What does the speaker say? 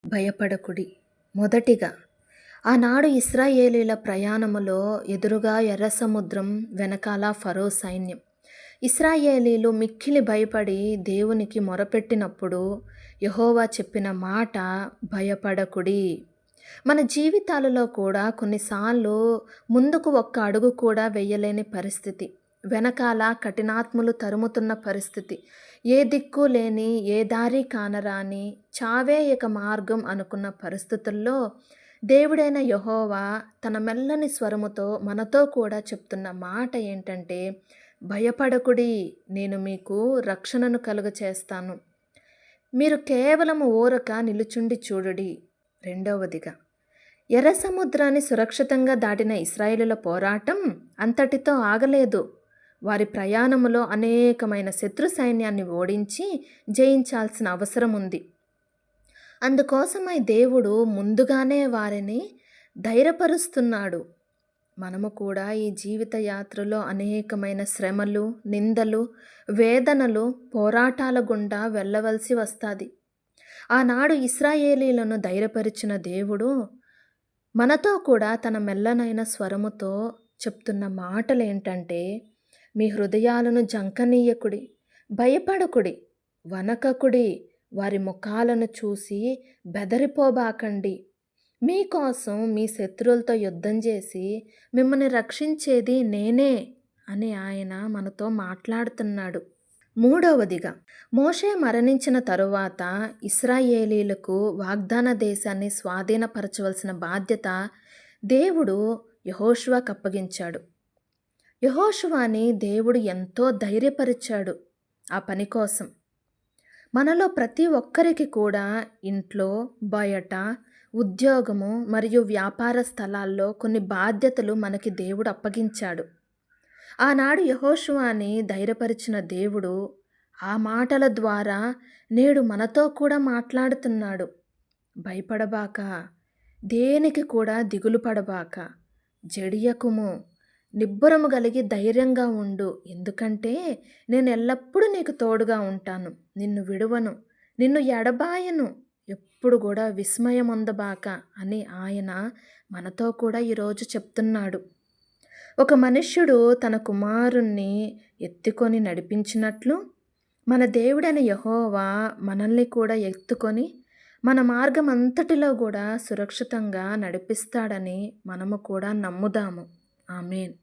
భయపడకుడి. మొదటిగా, ఆనాడు ఇశ్రాయేలీల ప్రయాణములో ఎదురుగా ఎర్ర సముద్రం, వెనకాల ఫరో సైన్యం. ఇశ్రాయేలీలు మిక్కిలి భయపడి దేవునికి మొరపెట్టినప్పుడు యెహోవా చెప్పిన మాట భయపడకుడి. మన జీవితాలలో కూడా కొన్నిసార్లు ముందుకు ఒక్క అడుగు కూడా వెయ్యలేని పరిస్థితి, వెనకాల కఠినాత్ములు తరుముతున్న పరిస్థితి, ఏ దిక్కు లేని, ఏ దారి కానరాని, చావే ఇక మార్గం అనుకున్న పరిస్థితుల్లో దేవుడైన యెహోవా తన మెల్లని స్వరముతో మనతో కూడా చెప్తున్న మాట ఏంటంటే, భయపడకుడి, నేను మీకు రక్షణను కలుగచేస్తాను. మీరు కేవలము ఊరక నిలుచుండి చూడుడి. రెండవదిగా, ఎర్ర సముద్రాన్ని సురక్షితంగా దాటిన ఇశ్రాయేలుల పోరాటం అంతటితో ఆగలేదు. వారి ప్రయాణములో అనేకమైన శత్రు సైన్యాన్ని ఓడించి జయించాల్సిన అవసరం ఉంది. అందుకోసమై దేవుడు ముందుగానే వారిని ధైర్యపరుస్తున్నాడు. మనము కూడా ఈ జీవిత యాత్రలో అనేకమైన శ్రమలు, నిందలు, వేదనలు, పోరాటాల గుండా వెళ్ళవలసి వస్తుంది. ఆనాడు ఇశ్రాయేలీలను ధైర్యపరిచిన దేవుడు మనతో కూడా తన మెల్లనైన స్వరముతో చెప్తున్న మాటలేంటంటే, మీ హృదయాలను జంకనీయకుడి, భయపడకుడి, వనకకుడి, వారి ముఖాలను చూసి బెదరిపోబాకండి. మీకోసం మీ శత్రువులతో యుద్ధం చేసి మిమ్మల్ని రక్షించేది నేనే అని ఆయన మనతో మాట్లాడుతున్నాడు. మూడవదిగా, మోషే మరణించిన తరువాత ఇశ్రాయేలీలకు వాగ్దాన దేశాన్ని స్వాధీనపరచవలసిన బాధ్యత దేవుడు యెహోషువకు అప్పగించాడు. యెహోషువాని దేవుడు ఎంతో ధైర్యపరిచాడు ఆ పని కోసం. మనలో ప్రతి ఒక్కరికి కూడా ఇంట్లో, బయట, ఉద్యోగము మరియు వ్యాపార స్థలాల్లో కొన్ని బాధ్యతలు మనకి దేవుడు అప్పగించాడు. ఆనాడు యెహోషువాని ధైర్యపరిచిన దేవుడు ఆ మాటల ద్వారా నేడు మనతో కూడా మాట్లాడుతున్నాడు. భయపడబాక, దేనికి కూడా దిగులు పడబాక, జడియకుము, నిబ్బరము కలిగి ధైర్యంగా ఉండు. ఎందుకంటే నేను ఎల్లప్పుడూ నీకు తోడుగా ఉంటాను, నిన్ను విడువను, నిన్ను ఎడబాయను, ఎప్పుడు కూడా విస్మయం పొందబాక అని ఆయన మనతో కూడా ఈరోజు చెప్తున్నాడు. ఒక మనుష్యుడు తన కుమారుణ్ణి ఎత్తుకొని నడిపించినట్లు మన దేవుడైన యెహోవా మనల్ని కూడా ఎత్తుకొని మన మార్గం అంతటిలో కూడా సురక్షితంగా నడిపిస్తాడని మనము కూడా నమ్ముదాము. ఆమేన్.